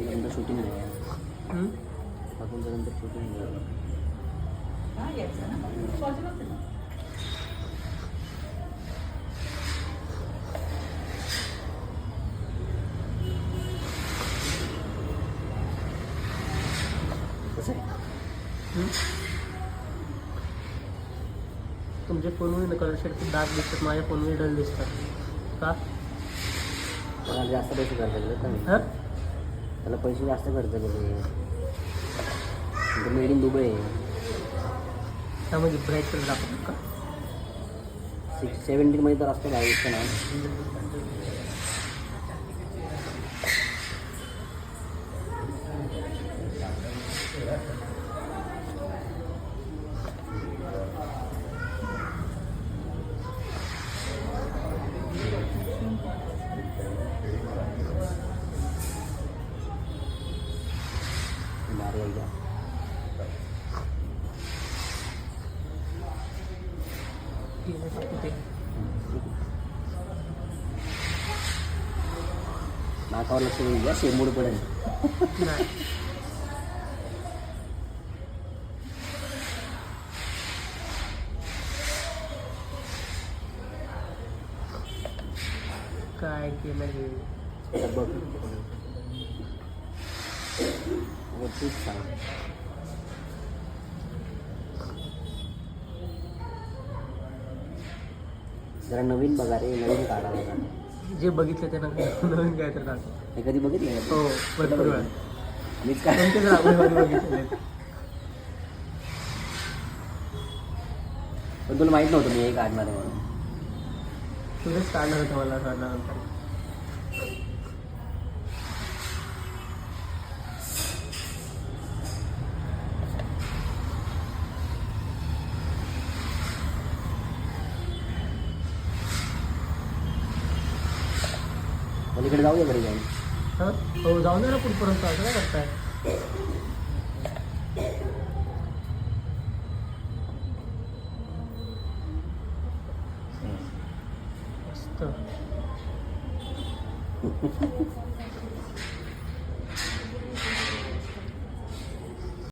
नंतर शूटिंग नाही आहे. नंतर शूटिंग नाही. कसं आहे तुमच्या फोनवर कलर शेड डार्क दिसतात, माझ्या फोनवर डल दिसतात का? त्याला जास्त पैसे खर्च केले का मी? हां त्याला पैसे जास्त खर्च केले. मेड इन दुबई आहे. त्यामध्ये ब्राईट कलर दाखवतात का? 670 मध्ये तर असतं बावीस ना. नाकावर लक्ष देऊ द्या, शेंबूड पडेल. नाही काय केलं हे? बघ तूच सांग. जरा नवीन बघा रे, नवीन काढा बघा. जे बघितलं त्यांना नवीन काय तर दाखव. हे कधी बघितलं हो भरपूर वेळा. मीच काय कोणतेच राबवून बघितले. पण तुला माहित नव्हतं मी हे काढणार आहे म्हणून. तुझंच काढणार होतं मला काढल्यानंतर. पलीकडे जाऊया घरी जाऊन. हां हो जाऊन ना पुढपर्यंत. असं काय करताय? मस्त